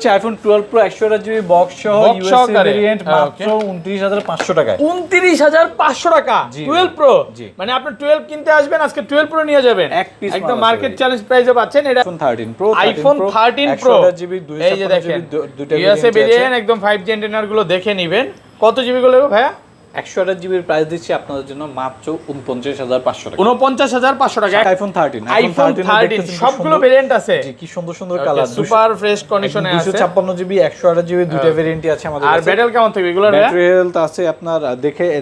হচ্ছে iPhone 12 pro 128GB box সহ USA variant মাত্র 29500 টাকায়। 29500 টাকা 12 প্রো, মানে আপনি 12 কিনতে আসবেন আজকে 12 প্রো নিয়ে যাবেন একদম মার্কেট চ্যালেঞ্জ প্রাইসে পাচ্ছেন। এটা iPhone 13 pro, iPhone 13 pro 128GB এই যে দেখেন ইউএসএ ভেরিয়েন্ট একদম 5G অ্যান্টেনার গুলো দেখে নেবেন। কত জিবি গুলো ভাইয়া? 128GB এর প্রাইস দিচ্ছি আপনাদের জন্য মাত্র 49500 টাকা। 49500 টাকা। আইফোন 13 সবগুলো ভেরিয়েন্ট আছে। জি, কি সুন্দর সুন্দর কালার, সুপার ফ্রেশ কন্ডিশনে আছে। 256GB 128GB দুটো ভেরিয়েন্টই আছে আমাদের কাছে। আর ব্যাটারি কেমন থাকবে এগুলোর? ব্যাটারি হেলথ আছে আপনার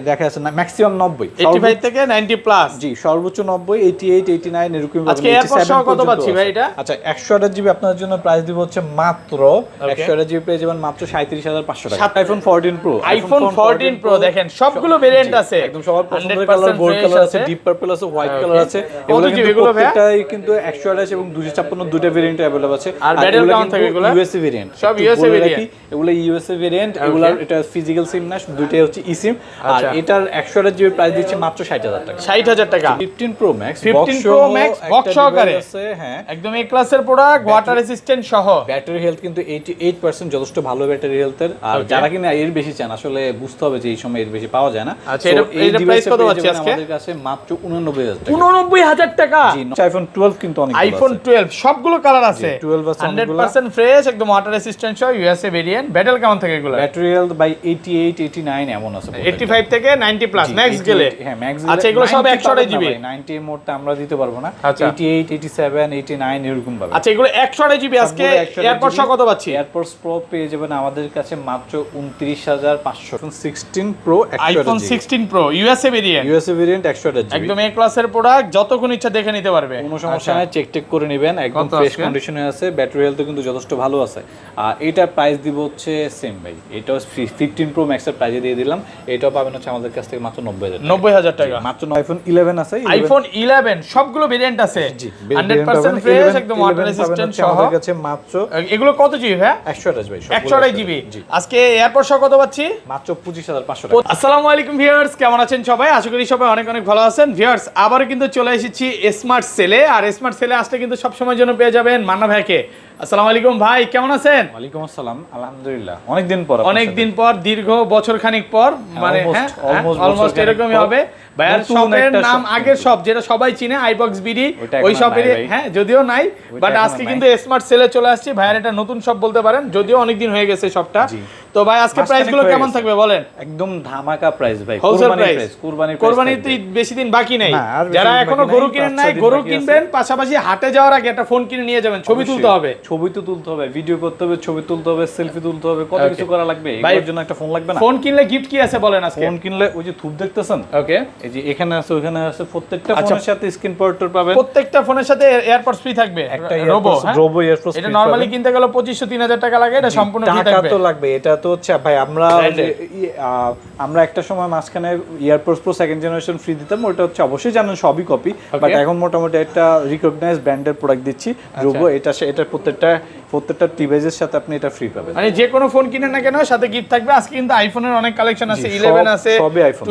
দেখা আছে না ম্যাক্সিমাম 90, 85 থেকে 90 প্লাস। জি, সর্বোচ্চ 90, 88, 89 এরকম পাবেন। আজকে এয়ারপড সহ কত পাচ্ছি ভাই এটা? আচ্ছা 128GB আপনাদের জন্য প্রাইস দিব হচ্ছে মাত্র 128GB পেয়ে যাবেন মাত্র 37500 টাকা। আইফোন 14 প্রো, আইফোন 14 প্রো দেখেন সবগুলো ভেরিয়েন্ট আছে একদম সবার পছন্দের কালার, গোল্ড কালার আছে, ডিপ পার্পল আছে, হোয়াইট কালার আছে। এগুলো প্রত্যেকটাই কিন্তু 128 এবং 256 দুটো ভেরিয়েন্ট अवेलेबल আছে। আর ব্যাটারি কেমন থাকে এগুলো? ইউএসএ ভেরিয়েন্ট, সব ইউএসএ ভেরিয়েন্ট। এগুলো ইউএসএ ভেরিয়েন্ট, এগুলো এটা ফিজিক্যাল সিম না, দুটোই হচ্ছে ই সিম। আর এটার 128GB প্রাইস দিচ্ছে মাত্র 60000 টাকা। 60000 টাকা। 15 pro max, 15 pro max box সহকারে আছে। হ্যাঁ, একদম এ ক্লাসের প্রোডাক্ট, ওয়াটার রেজিস্ট্যান্ট সহ। ব্যাটারি হেলথ কিন্তু 88% যথেষ্ট ভালো ব্যাটারি হেলথের। আর যারা কিনা এর বেশি চান আসলে বুঝতে হবে যে এই সময় এর বেশি পাওয়া যায় না। আচ্ছা এটা প্রাইস কত আছে আজকে? আমাদের কাছে মাত্র 89000 টাকা। 89000 টাকা। জি, আইফোন 12 কিন্তু অনেক আইফোন 12 সবগুলো কালার আছে। 12 আছে 100% ফ্রেশ, একদম ওয়াটার রেজিস্ট্যান্ট সহ ইউএসএ ভেরিয়েন্ট। ব্যাটারি কেমন থাকে এগুলো? ব্যাটারি হেলথ বাই 88, 89 এমন আছে। 85 থেকে 90 প্লাস ম্যাক্স গেলে। হ্যাঁ ম্যাক্স। আচ্ছা এগুলো সব 128GB। 90 এর মোডটা আমরা দিতে পারবো না। 88, 87, 89 এরকম পাবে। আচ্ছা এগুলো 128GB আজকে এয়ারপড সহ কত পাচ্ছি? এয়ারপডস প্রো পেয়ে যাবেন আমাদের কাছে মাত্র 29500। IPhone 16 pro 128GB। IPhone 16 pro USA variant. USA variant 128GB। একদম এ ক্লাসের প্রোডাক্ট, যতক্ষণ ইচ্ছা দেখে নিতে পারবে। কোনো সমস্যা নাই, চেক করে নেবেন, একদম ফ্রেশ কন্ডিশনে আছে। ব্যাটারি হেলথ কিন্তু যথেষ্ট ভালো আছে। আর এটার প্রাইস দিব হচ্ছে সেম ভাই, এটাও 15 প্রো ম্যাক্স এর প্রাইসে দিয়ে দিলাম। এটাও পাবেন হচ্ছে আমাদের কাছ থেকে মাত্র 90000 টাকা। মাত্র। আইফোন 11 আছে, আইফোন 11 সবগুলো ভেরিয়েন্ট আছে। 100% ফ্রেশ, একদম ওয়াটার রেজিস্ট্যান্ট সহ আমাদের কাছে মাত্র। এগুলো কত জিবি ভাই? 128 ভাই, 128GB। আজকে এয়ারপড সহ কত পাচ্ছি? মাত্র 25500 টাকা। আসসালামু আলাইকুম ভিউয়ার্স, কেমন আছেন সবাই? আশা করি সবাই অনেক অনেক ভালো আছেন। ভিউয়ার্স আবারও কিন্তু চলে এসেছি স্মার্ট সেলে। আর স্মার্ট সেলে আসলে কিন্তু সব সময়ের জন্য পেয়ে যাবেন মান্না ভাইকে। আসসালামু আলাইকুম ভাই, কেমন আছেন? ওয়ালাইকুম আসসালাম, আলহামদুলিল্লাহ। অনেকদিন পর দীর্ঘ বছর খানিক পর, মানে হ্যাঁ অলমোস্ট এরকমই হবে। ভাইয়ার শপের নাম আগের শপ যেটা সবাই চিনে, আইবক্স বিডি, ওই শপের। হ্যাঁ যদিও নাই, বাট আজকে কিন্তু স্মার্ট সেলে চলে আসছে। ভাইয়ার এটা নতুন শপ বলতে পারেন, যদিও অনেকদিন হয়ে গেছে শপটা। তো ভাই আজকে প্রাইস গুলো কেমন থাকবে বলেন? একদম ধামাকা প্রাইস ভাই, হোলসেল প্রাইস। কুরবানির তো বেশি দিন বাকি নেই। যারা এখনো গরু কিনেন নাই, গরু কিনবেন, পাশাপাশি হাটে যাওয়ার আগে একটা ফোন কিনে নিয়ে যাবেন। ছবি তুলতে হবে, ভিডিও করতে হবে, ছবি তুলতে হবে, সেলফি তুলতে হবে, কত কিছু করা লাগবে। এর জন্য একটা ফোন লাগবে না? ফোন কিনলে গিফট কি আছে বলেন আজকে? ফোন কিনলে ওই যে থুপ দেখতেছেন, ওকে, এই যে এখানে আছে ওখানে আছে, প্রত্যেকটা ফোনের সাথে স্ক্রিন প্রোটেক্টর পাবেন। প্রত্যেকটা ফোনের সাথে এয়ারপডস ফ্রি থাকবে। একটা রোবো এয়ারপডস। এটা নরমালি কিনতে গেলে 2500-3000 টাকা লাগে, এটা সম্পূর্ণ ফ্রি থাকবে। টাকা তো লাগবে, এটা তো হচ্ছে ভাই আমরা একটা সময় মাঝখানে AirPods pro second generation free দিতাম, ওটা হচ্ছে অবশ্যই জানেন সবই কপি, বাট এখন মোটামুটি একটা রিকগনাইজড ব্র্যান্ডের প্রোডাক্ট দিচ্ছি রোবো। এটা প্রত্যেকটা ডিভাইসের সাথে আপনি এটা ফ্রি পাবেন। মানে যে কোনো ফোন কিনেন না কেন সাথে গিফট থাকবে। আজকে কিন্তু আইফোনের অনেক কালেকশন আছে, 11 আছে,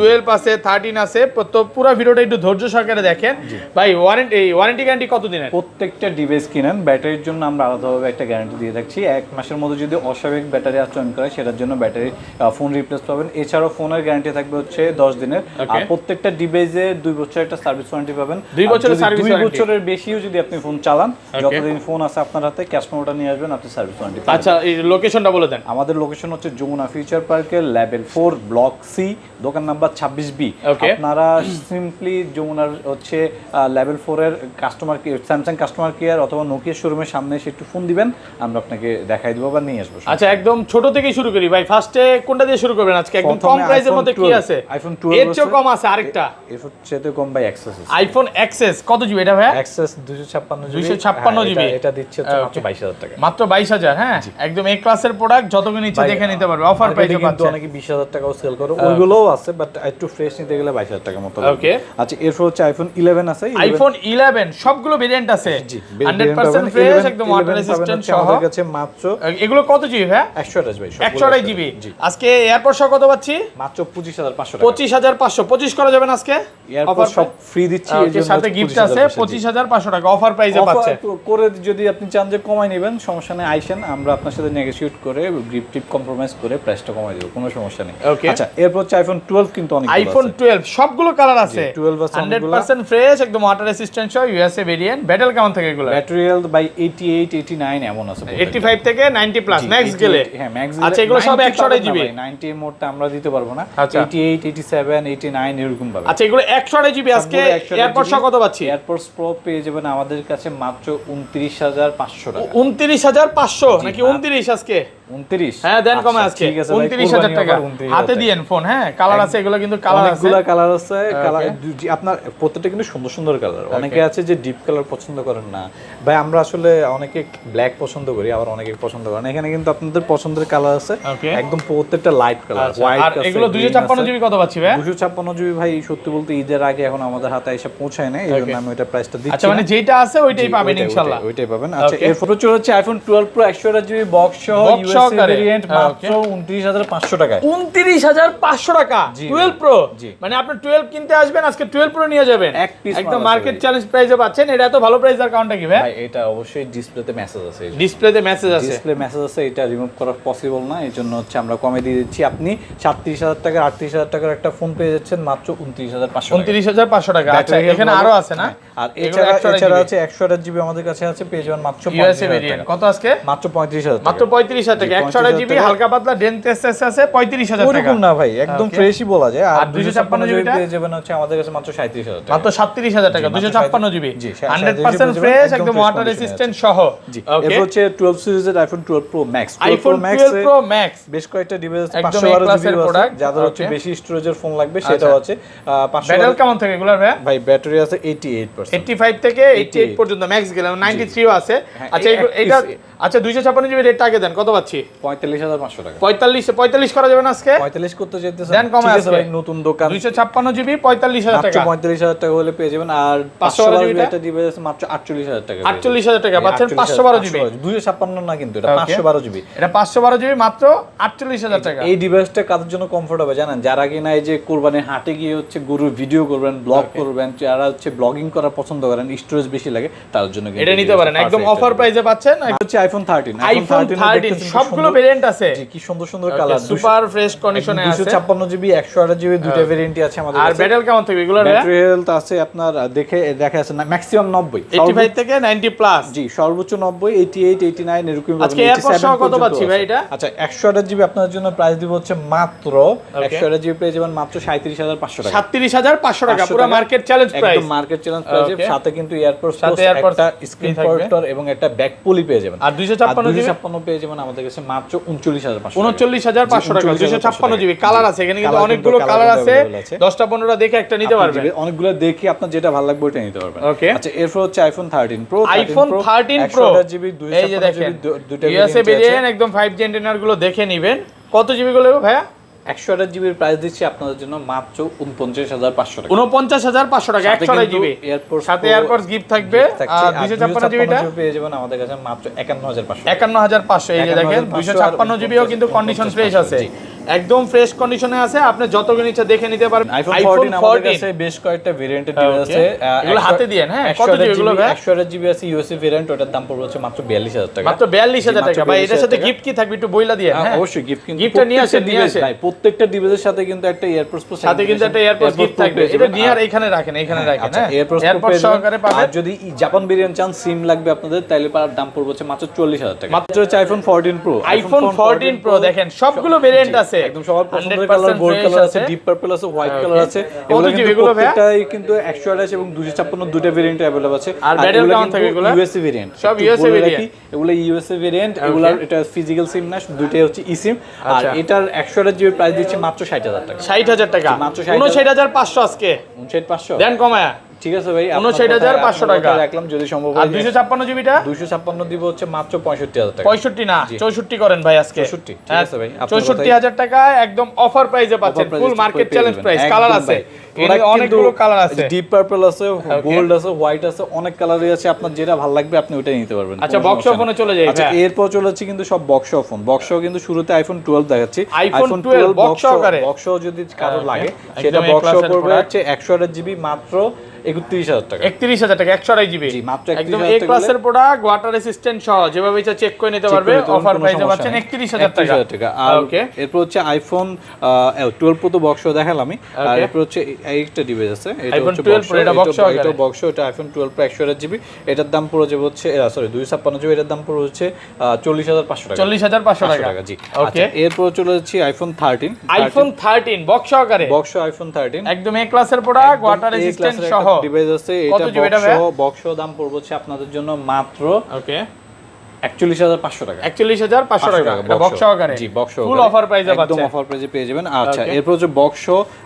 12 আছে, 13 আছে। তো পুরো ভিডিওটা একটু ধৈর্য সহকারে দেখেন ভাই। ওয়ারেন্টি গ্যারান্টি কত দিনের? প্রত্যেকটা ডিভাইস কিনেন ব্যাটারির জন্য আমরা আলাদাভাবে একটা গ্যারান্টি দিয়ে থাকছি। 1 মাসের মধ্যে যদি অস্বাভাবিক ব্যাটারি আচরণ করে সেটার জন্য ব্যাটারি ফোন রিপ্লেস পাবেন। এছাড়াও ফোনের গ্যারান্টি থাকবে হচ্ছে 10 দিনের। আর প্রত্যেকটা ডিভাইসে 2 বছরের একটা সার্ভিস ওয়ারেন্টি পাবেন। 2 বছরের সার্ভিস ওয়ারেন্টি। 2 বছরের বেশিও যদি আপনি ফোন চালান, যতদিন ফোন আছে আপনার হাতে, ক্যাশ মেমোটা নিয়ে আসবেন, আপনি সার্ভিস ওয়ারেন্টি পাবেন। আচ্ছা এই লোকেশনটা বলে দেন। আমাদের লোকেশন হচ্ছে যমুনা ফিউচার পার্কের লেভেল 4 ব্লক সি, দোকান নাম্বার 26B। আপনারা সিম্পলি যমুনার হচ্ছে লেভেল 4 এর customer care, Samsung customer care অথবা নোকিয়া শোরুমের সামনে এসে একটু ফোন দিবেন, আমরা আপনাকে দেখাই দেব বা নিয়ে আসবো। আচ্ছা একদম ছোট থেকেই শুরু করি ভাই। ফার্স্টে কোনটা দিয়ে শুরু করবেন আজকে? একদম কম প্রাইসের মধ্যে কি আছে? আইফোন 12 এর চেয়ে কম আছে আরেকটা, এর চেয়ে কম ভাই এক্সেস। আইফোন এক্সএস কত জিবি এটা ভাই? XS 256 GB. এটা দিচ্ছে হচ্ছে মাত্র 22000 টাকা। মাত্র 22000। হ্যাঁ একদম এ ক্লাসের প্রোডাক্ট, যতক্ষণ ইচ্ছা দেখে নিতে পারবে। অফার প্রাইসে পাচ্ছে। কিন্তু অনেকে 20000 টাকাও সেল করে, ওইগুলোও আছে, বাট একটু ফ্রেশ নিতে গেলে 22000 টাকা মতো। ওকে আচ্ছা এরপর হচ্ছে আইফোন 11 আছে। আইফোন 11 সবগুলো ভেরিয়েন্ট আছে, 100% ফ্রেশ, একদম ওয়াটার রেজিস্ট্যান্ট সহ। আমাদের কাছে মাত্র এগুলো কত জিবি ভাই? 128 ভাই, 128 জিবি। আজকে এয়ারপড সহ কত পাচ্ছি? মাত্র 25500 টাকা। 25500 25 করা যাবে না আজকে? এয়ারপড সব ফ্রি দিচ্ছি, এর সাথে গিফট আছে 25500 টাকা অফার প্রাইসে পাচ্ছে। করে যদি আপনি চান যে কমাই নেবেন, সমস্যা নেই, আইসেন, আমরা আপনার সাথে নেগোশিয়েট করে গ্রিপ টিপ কম্প্রোমাইজ করে প্রাইসটা কমাই দেব, কোনো সমস্যা নেই। আচ্ছা, এরপর হচ্ছে আইফোন 12 কিন্তু অনেক আইফোন 12 সবগুলো কালার আছে, 12 আছে 100% ফ্রেশ, একদম ওয়াটার রেসিস্ট্যান্ট সহ ইউএসএ ভেরিয়েন্ট। ব্যাটারি কেমন থাকে এগুলো? ব্যাটারি হেলথ বাই 88 89 এমন আছে, 85 থেকে 90 প্লাস ম্যাক্স গেলে। হ্যাঁ ম্যাক্স। আচ্ছা, এগুলো সব 128 জিবি। 90 এর মোডটা আমরা দিতে পারবো না, আচ্ছা। 88 87 89 এরকম পাবে। আচ্ছা, এগুলো 128 জিবি। আজকে এয়ারপডস কত পাচ্ছি? এয়ারপডস প্রো পেয়ে যাবেন আমাদের কাছে মাত্র 29500 টাকা। 29500 নাকি 29 আজকে? 29। হ্যাঁ দেন কমে আচ্ছা, আজকে ঠিক আছে ভাই, 29000 টাকা। 29,000 হাতে দিয়েন ফোন। হ্যাঁ কালার আছে, এগুলো কিন্তু কালার আছে, অনেকগুলা কালার আছে। কালার আপনার প্রত্যেকটা কিন্তু সুন্দর সুন্দর কালার। অনেকে আছে যে ডিপ কালার পছন্দ করেন না ভাই, আমরা আসলে অনেকে ব্ল্যাক পছন্দ করি, আবার অনেকে পছন্দ করেন। এখানে কিন্তু আপনাদের পছন্দের কালার আছে, একদম প্রত্যেকটা লাইট কালার, হোয়াইট আর আছে। এগুলো 256 জিবি কত পাচ্ছি ভাই? 256 জিবি ভাই, সত্যি বলতে ঈদের আগে এখন আমাদের হাতে এসে পৌঁছায় না, এইজন্য আমি ওইটা প্রাইসটা দিচ্ছি। আচ্ছা, মানে যেটা আছে ওইটাই পাবেন ইনশাআল্লাহ। ওইটাই পাবেন। আচ্ছা, এরপর চলে হচ্ছে আইফোন 12 প্রো 128 জিবি বক্স সহ ইউএসএ ভেরিয়েন্ট মাত্র 29500 টাকায়। 29500 টাকা 12 প্রো। মানে আপনি 12 কিনতে আসবেন, আজকে 12 প্রো নিয়ে যাবেন, এক পিস একদম মার্কেট চ্যালেঞ্জ প্রাইসে পাচ্ছেন। এটা এত ভালো প্রাইস, আর কারণটা কি ভাই? ভাই এটা অবশ্যই ডিসপ্লেতে মেসেজ আছে, ডিসপ্লেতে মেসেজ আছে, ডিসপ্লে মেসেজ আছে, এটা রিমুভ করা পসিবল না, এজন্য হচ্ছে আমরা কমে দিয়ে দিচ্ছি। আপনি 37000 টাকা 38000 টাকার একটা ফোন পেয়ে যাচ্ছেন মাত্র 29500 টাকা। 29500 টাকা। আচ্ছা, এখানে আরো আছে না? আর এছাড়া আছে 128 জিবি আমাদের কাছে আছে, পেয়ে যাবেন মাত্র ইউএসএ ভেরিয়েন্ট। কত আজকে? মাত্র 35000 টাকা। মাত্র 35000 টাকা। 128 জিবি হালকা পাতলা ডেন্টেস আছে 35000 টাকা। ওরকম না ভাই, একদম ফ্রেশই বলা যায়। আর 256 জিবি পেয়ে যাবেন হচ্ছে আমাদের কাছে মাত্র 37000 টাকা। মাত্র 37000 টাকা 256 জিবি। 100% ফ্রেশ, একদম ওয়াটার রেসিস্ট্যান্ট সহ। এরপর হচ্ছে 12 সিরিজের iPhone 12 pro max. IPhone 12 pro max বেশ কয়েকটা ডিভাইস একদম 512 জিবি প্রোডাক্ট, যাদের হচ্ছে বেশি স্টোরেজের ফোন লাগবে সেটাও আছে। 500 ব্যাটারি কেমন থাকে এগুলোর ভাই? ভাই ব্যাটারি আছে 88%, 85 থেকে 88 পর্যন্ত ম্যাক্স গেলে 93 ও আছে। আচ্ছা, এটা আচ্ছা 256 জিবি রেটটা আগে দেন, কত পাচ্ছি? 45500 টাকা। 45 করা যাবে না আজকে? 45 করতে চাইতেছেন? দেন কমে আছে ভাই, নতুন দোকান। 256 জিবি 45000 টাকা। 45000 টাকা হলে পেয়ে যাবেন। আর 512 জিবি একটা ডিভাইস আছে মাত্র 48000 টাকা। 48000 টাকা পাচ্ছেন 512 জিবি। 256 না কিন্তু এটা 512 জিবি। এটা 512 জিবি মাত্র 48000 টাকা। এই ডিভাইসটা কাদের জন্য কমফোর্ট হবে জানেন? যারা কিনা এই যে কুরবানির হাটে গিয়ে হচ্ছে গরুর ভিডিও করবেন, ব্লগ করবেন, যারা হচ্ছে ব্লগিং করা পছন্দ করেন, স্টোরেজ বেশি লাগে, তার জন্য এটা নিতে পারেন, একদম অফার প্রাইসে পাচ্ছেন। হচ্ছে আইফোন 13। আইফোন 13 সবগুলো ভেরিয়েন্ট আছে, জি কি সুন্দর সুন্দর কালার, সুপার ফ্রেশ কন্ডিশনে আছে। 256 জিবি 128 জিবি দুটো ভেরিয়েন্টই আছে আমাদের কাছে। আর ব্যাটারি কেমন থাকবে এগুলোর? ব্যাটারি হেলথ আছে আপনার দেখা আছে না, ম্যাক্সিমাম 90, 85 থেকে 90 প্লাস। জি সর্বোচ্চ 90, 88 89 এরকম। আজকে এয়ারপডস সহ কত পাচ্ছি ভাই এটা? আচ্ছা 128 জিবি আপনাদের জন্য প্রাইস দিব হচ্ছে মাত্র 128 জিবি পেয়ে যাবেন মাত্র 37500 টাকা। 37500 টাকা পুরো মার্কেট চ্যালেঞ্জ প্রাইস, একদম মার্কেট চ্যালেঞ্জ প্রাইস। সাথে কিন্তু এয়ারপডস একটা স্ক্রিন প্রোটেক্টর এবং একটা ব্যাক পলি পেয়ে যাবেন। আর 256 পেয়ে যাবেন আমাদের কাছে মাত্র 39500 39500 টাকা। 256 জিবি কালার আছে, এখানে কিন্তু অনেকগুলো কালার আছে, 10টা 15টা দেখে একটা নিতে পারবেন। অনেকগুলো দেখে আপনার যেটা ভালো লাগবে ওটা নিতে পারবেন। ওকে, আচ্ছা এরপর হচ্ছে iPhone 13 pro. IPhone 13 pro 128 GB 256 GB দুটো ইউএসএ ভেরিয়েন্ট, একদম 5G অ্যান্টেনার গুলো দেখে নেবেন। কত জিবি গুলো ভাইয়া? 128 জিবির প্রাইস দিচ্ছি আপনাদের জন্য মাত্র 49500 টাকা। 49500 টাকা 128 জিবি, সাথে এয়ারপডস গিফট থাকবে। আর 256 জিবিটা পেয়ে যাবেন আমাদের কাছে মাত্র 51500। 51500 এই যে দেখেন 256 জিবিও কিন্তু কন্ডিশন ফ্রেশ আছে, একদম ফ্রেশ কন্ডিশনে আছে। আপনি যতগুলো ইচ্ছা দেখে নিতে পারবেন। আইফোন 14 আমাদের কাছে বেশ কয়েকটা ভেরিয়েন্টের ডিভাইস আছে। এগুলো হাতে দিয়েন। হ্যাঁ কত জিবি এগুলো ভাই? 128 জিবি আছে ইউএসএ ভেরিয়েন্ট, ওটার দাম পড়বে হচ্ছে মাত্র 42000 টাকা। মাত্র 42000 টাকা ভাই। এটার সাথে গিফট কি থাকবে একটু বইলা দিয়েন। হ্যাঁ অবশ্যই গিফট, কিন্তু গিফটটা নিয়ে আসেন ভাই। প্রত্যেকটা ডিভাইসের সাথে কিন্তু একটা এয়ারপডস প্রো সাথে কিন্তু একটা এয়ারপডস গিফট থাকবে। এটা নিয়ে আর এখানে রাখেন, হ্যাঁ এয়ারপডস সহকারে পাবেন। আর যদি জাপান ভেরিয়েন্ট চান, সিম লাগবে আপনাদের, তাহলে পার দাম পড়বে হচ্ছে মাত্র 40000 টাকা। মাত্র হচ্ছে আইফোন 14 প্রো। আইফোন 14 প্রো দেখেন সবগুলো ভেরিয়েন্ট আছে, একদম সবার পছন্দের কালার, গোল্ড কালার আছে, ডিপ পার্পল আছে, হোয়াইট কালার আছে। এগুলো কিন্তু প্রত্যেকটাই কিন্তু 128 এবং 256 দুটো ভেরিয়েন্ট अवेलेबल আছে। আর ব্যাটারি কেমন থাকে এগুলো? ইউএসএ ভেরিয়েন্ট, সব ইউএসএ ভেরিয়েন্ট। এগুলো ইউএসএ ভেরিয়েন্ট, এগুলো এটা ফিজিক্যাল সিম না, দুটোই হচ্ছে ই সিম। আর এটার 128 জিবি প্রাইস দিচ্ছে মাত্র 60000 টাকা। 60000 টাকা, মাত্র 59500 আজকে 59500 দেন কমায়া। ঠিক আছে ভাই, 59500 টাকা রাখলাম যদি সম্ভব হয়। আর 256 জিবিটা 256 দিব হচ্ছে মাত্র 65000 টাকা। 65 না 64 করেন ভাই আজকে। 64 ঠিক আছে ভাই, 64000 টাকা একদম অফার প্রাইসে পাচ্ছেন, ফুল মার্কেট চ্যালেঞ্জ প্রাইস। কালার আছে, অনেকগুলো কালার আছে, ডিপ পার্পল আছে, গোল্ড আছে, হোয়াইট আছে, অনেক কালারই আছে। আপনার যেটা ভালো লাগবে আপনি ওটাই নিতে পারবেন। আচ্ছা বক্স ফোনে চলে যাই। আচ্ছা এরপর চলে যাচ্ছে কিন্তু সব বক্স ফোন। বক্স কিন্তু শুরুতে আইফোন 12 দেখাচ্ছি। আইফোন 12 বক্স সহকারে বক্স যদি কারো লাগে সেটা বক্স পড়বে হচ্ছে 128 জিবি মাত্র 31000 টাকা। 31000 টাকা 128 জিবি, জি মাত্র একদম এ ক্লাসের প্রোডাক্ট, ওয়াটার রেসিস্ট্যান্ট সহ যেভাবে ইচ্ছা চেক করে নিতে পারবে। অফার প্রাইসে পাচ্ছেন 31000 টাকা। আর এরপর হচ্ছে আইফোন 12 প্রো তো বক্স দেখালামই। আর এরপর হচ্ছে একটা ডিভাইস আছে, এটা হচ্ছে বক্স, এটা বক্স, এটা আইফোন 12 প্রো 128 জিবি। এটার দাম পড়ে যাবে হচ্ছে সরি 256 জিবি, এটার দাম পড়ে হচ্ছে 40500 টাকা। 40500 টাকা, জি। আচ্ছা এরপর চলে যাচ্ছে আইফোন 13। আইফোন 13 বক্স সহকারে, বক্স আইফোন 13 একদম এ ক্লাসের প্রোডাক্ট, ওয়াটার রেসিস্ট্যান্ট সহ ডিভাইস আছে। এটা বক্স দাম পড়বে হচ্ছে আপনাদের জন্য মাত্র 41500 টাকা। 41500 টাকা এটা বক্স সহকারে, জি বক্স ফুল অফার প্রাইসে পাচ্ছেন, একদম অফার প্রাইসে পেয়ে যাবেন। আচ্ছা এরপর হচ্ছে বক্স,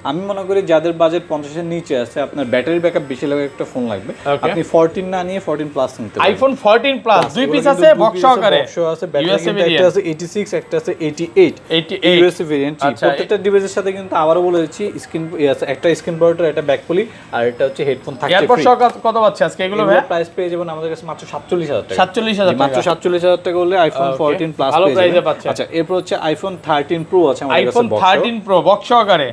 আমি মনে করি যাদের বাজেট 50 এর নিচে আছে, আপনার ব্যাটারি ব্যাকআপ বেশি লাগে একটা ফোন লাগবে, আপনি 14 না নিয়ে 14 প্লাস নিতে পারেন। আইফোন 14 প্লাস দুই পিস আছে বক্স সহকারে, বক্স আছে, ব্যাটারি একটা আছে 86, একটা আছে 88 ইউএসবি ভেরিয়েন্ট। প্রত্যেকটা ডিভাইসের সাথে কিন্তু আবারো বলে দিচ্ছি স্ক্রিন একটা স্ক্রিন প্রোটেক্টর, একটা ব্যাক পলি, আর এটা হচ্ছে হেডফোন থাকছে ফ্রি। এরপর কত পাচ্ছে আজকে এগুলো ভাই? প্রাইস পেয়ে যাবেন আমাদের কাছে মাত্র 47000 টাকা। 47000 টাকা, মাত্র 47000 টাকা হলে আইফোন 14 প্লাস ভালো প্রাইসে পাচ্ছেন। আচ্ছা এরপর হচ্ছে আইফোন 13 প্রো আছে আমাদের কাছে, আইফোন 13 প্রো বক্স সহকারে,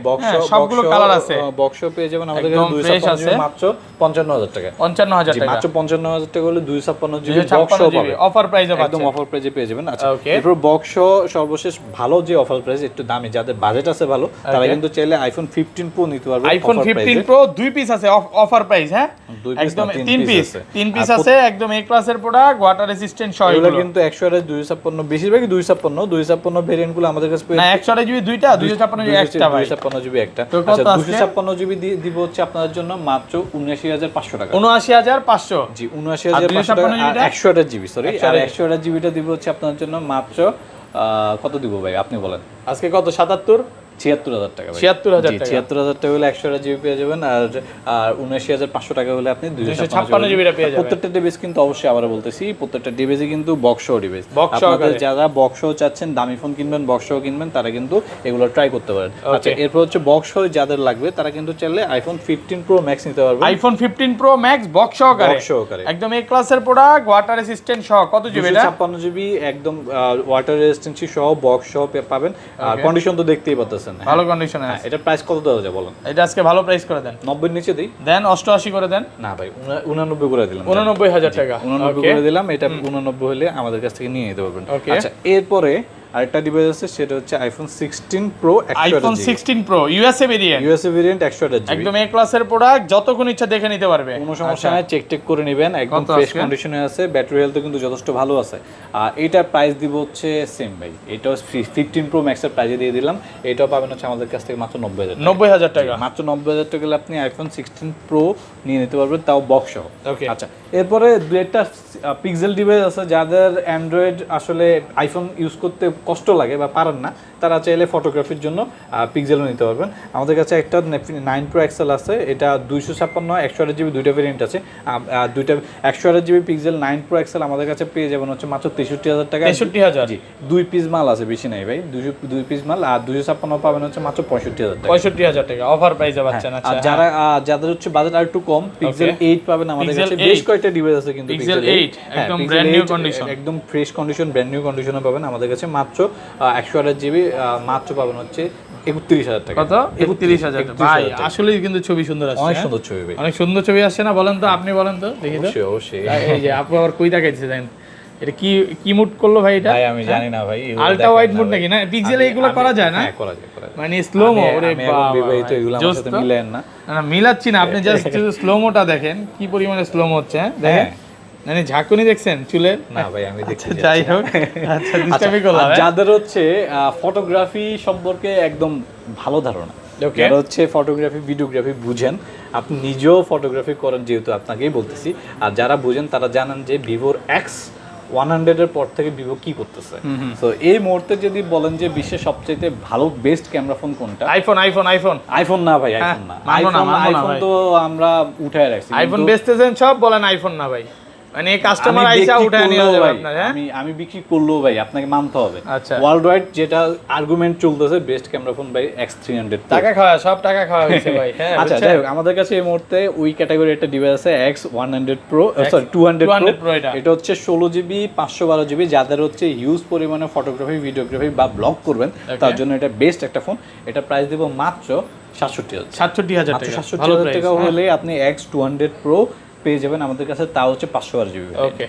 সবগুলো কালার আছে, বক্স পেয়ে যাবেন আমাদের কাছে 256 জিবি মাত্র 55000 টাকা। 55000 টাকা, মাত্র 55000 টাকা হলে 256 জিবি বক্স পাবেন, অফার প্রাইসে পাচ্ছেন, একদম অফার প্রাইসে পেয়ে যাবেন। আচ্ছা এরপর বক্স সর্বশেষ ভালো যে অফার প্রাইস, একটু দামি যাদের বাজেট আছে ভালো, তারা কিন্তু চাইলে আইফোন 15 প্রো নিতে পারবে। আইফোন 15 প্রো দুই পিস আছে অফার প্রাইস, হ্যাঁ একদম তিন পিস আছে, একদম এ ক্লাসের প্রোডাক্ট, ওয়াটার রেসিস্ট্যান্ট সহ। এগুলো কিন্তু 128 256 বেশিরভাগই 256 ভেরিয়েন্ট গুলো আমাদের কাছে না 128 জিবি দুইটা, 256 জিবি একটা ভাই, 256 জিবি একটা। আচ্ছা 256 জিবি দিব হচ্ছে আপনাদের জন্য মাত্র 79500 টাকা। 79500, জি 79500 টাকা। আর 128 জিবি সরি, আর 128 জিবিটা দিব হচ্ছে আপনাদের জন্য মাত্র কত দিব ভাই আপনি বলেন? আজকে কত 77 76000 টাকা। 76000 টাকা, 76000 টাকা হলে 128 জিবি পেয়ে যাবেন। আর 79500 টাকা হলে আপনি 256 জিবিটা পেয়ে যাবেন। প্রত্যেকটা ডিভাইস কিন্তু অবশ্যই আবার বলতেছি, প্রত্যেকটা ডিভাইসে কিন্তু বক্স ডিভাইস, বক্স আপনাদের যারা বক্স চাচ্ছেন, দামি ফোন কিনবেন, বক্স কিনবেন, তারা কিন্তু এগুলো ট্রাই করতে পারেন। আচ্ছা এরপর হচ্ছে বক্স যাদের লাগবে তারা কিন্তু চাইলে আইফোন 15 প্রো ম্যাক্স নিতে পারবেন। আইফোন 15 প্রো ম্যাক্স বক্স সহকারে, একদম এ ক্লাসের প্রোডাক্ট, ওয়াটার রেসিস্ট্যান্ট সহ। কত জিবি এটা? 256 জিবি একদম ওয়াটার রেজিস্ট্যান্স সহ, বক্স সহ পাবেন। আর কন্ডিশন তো দেখতেই পাচ্ছেন, ভালো কন্ডিশন। এটা প্রাইস কত দেওয়া যায় বলেন? এটা আজকে ভালো প্রাইস করে দেন, 90 নিচে দেই, দেন 88 করে দেন। না ভাই 89 করে দিলাম, 89000 টাকা, 89 করে দিলাম। এটা 89 হলে আমাদের কাছ থেকে নিয়ে নিতে পারবেন। আচ্ছা এরপরে আরেকটা ডিভাইস আছে, সেটা হচ্ছে iPhone 16 pro. IPhone 16 pro USA variant, 128 GB, একদম এ ক্লাসের প্রোডাক্ট, যতক্ষণ ইচ্ছা দেখে নিতে পারবে, কোনো সমস্যা নাই, চেক করে নেবেন, একদম ফ্রেশ কন্ডিশনে আছে, ব্যাটারি হেলথ কিন্তু যথেষ্ট ভালো আছে। আর এটার প্রাইস দিব হচ্ছে সেম ভাই, এটাও 15 প্রো ম্যাক্সের প্রাইসে দিয়ে দিলাম। এটাও পাবেন হচ্ছে আমাদের কাছ থেকে মাত্র 90000 টাকা। মাত্র 90000 টাকা হলে আপনি আইফোন 16 প্রো নিয়ে নিতে পারবেন, তাও বক্স সহ। আচ্ছা এরপরে দুইটা পিক্সেল ডিভাইস আছে, যাদের অ্যান্ড্রয়েড আসলে আইফোন ইউজ করতে কষ্ট লাগে বা পারেন না, তারা চাইলে ফটোগ্রাফির জন্য পিক্সেলও নিতে পারবেন। আমাদের কাছে একটা 9 প্রো এক্সেল আছে, এটা 256 128 জিবি দুইটা ভেরিয়েন্ট আছে। দুইটা 128 জিবি পিক্সেল 9 প্রো এক্সেল আমাদের কাছে পেয়ে যাবেন হচ্ছে মাত্র 63000 টাকা। 63000, জি দুই পিস মাল আছে, বেশি নাই ভাই, দুই পিস মাল। আর 256 পাবেন হচ্ছে মাত্র 65000 টাকা। 65000 টাকা অফার প্রাইসে পাচ্ছেন। আচ্ছা আর যাদের হচ্ছে বাজেট আর একটু কম, পিক্সেল 8 পাবেন আমাদের কাছে। বেশ কয়েকটা ডিভাইস আছে কিন্তু পিক্সেল 8 একদম ব্র্যান্ড নিউ কন্ডিশন, একদম ফ্রেশ কন্ডিশন, ব্র্যান্ড নিউ কন্ডিশনে পাবেন আমাদের কাছে মাত্র 128 জিবি মাত্র পাবেন হচ্ছে 31000 টাকা। কত? 31000 টাকা ভাই, আসলেই কিন্তু ছবি সুন্দর আসছে, অনেক সুন্দর ছবি ভাই, অনেক সুন্দর ছবি আসছে না? বলেন তো, আপনি বলেন তো দেখি তো। অবশ্যই এই যে আপু আবার কই তাকাইছে জানেন, এটা কি মুড করলো ভাই? এটা ভাই আমি জানি না ভাই, আলট্রা ওয়াইড মুড নাকি? না পিক্সেলে এগুলো করা যায় না? হ্যাঁ করা যায়। মানে স্লো মো, ওরে বাবা বিবাহিত, এগুলো আমার সাথে মিলায়েন না। না মিলাচ্ছি না, আপনি জাস্ট স্লো মোটা দেখেন কি পরিমাণে স্লো মো হচ্ছে, দেখেন মানে ঝাঁকুনি দেখছেন চুলের? না ভাই আমি দেখছি। যাই হোক, আচ্ছা ডিস্টার্বই করলাম। যাদের হচ্ছে ফটোগ্রাফি সম্পর্কে একদম ভালো ধারণা, যারা হচ্ছে ফটোগ্রাফি ভিডিওগ্রাফি বুঝেন, আপনি নিজেও ফটোগ্রাফি করেন যেহেতু আপনাকেই বলতেছি, আর যারা বুঝেন তারা জানেন যে ভিভোর X100 এর পর থেকে ভিভো কি করতেছে। তো এই মুহূর্তে যদি বলেন যে বিশ্বের সবচেয়ে ভালো বেস্ট ক্যামেরা ফোন কোনটা, আইফোন না ভাই, আইফোন না, আইফোন তো আমরা উঠায় রাখছি। আইফোন বেচতেছেন সব, বলেন আইফোন না ভাই, মানে কাস্টমার আইসা উঠায় নিয়ে যাবে আপনার। হ্যাঁ আমি বিক্রি করলেও ভাই আপনাকে মানতে হবে। আচ্ছা ওয়ার্ল্ড ওয়াইড যেটা আর্গুমেন্ট চলতেছে, বেস্ট ক্যামেরা ফোন ভাই X300, টাকা খাওয়া, সব টাকা খাওয়া হয়েছে ভাই। হ্যাঁ আচ্ছা যাই হোক, আমাদের কাছে এই মুহূর্তে ওই ক্যাটাগরি একটা ডিভাইস আছে X100 Pro, সরি 200 Pro। এটা হচ্ছে 16 জিবি 512 জিবি, যাদের হচ্ছে হিউজ পরিমাণে ফটোগ্রাফি ভিডিওগ্রাফি বা ব্লগ করবেন তার জন্য এটা বেস্ট একটা ফোন। এটা প্রাইস দেব মাত্র ৬৭,০০০ মাত্র টাকা ৬৭,০০০ টাকা হলে আপনি X200 Pro পেয়ে যাবেন আমাদের কাছে, তা হচ্ছে 512 GB। ওকে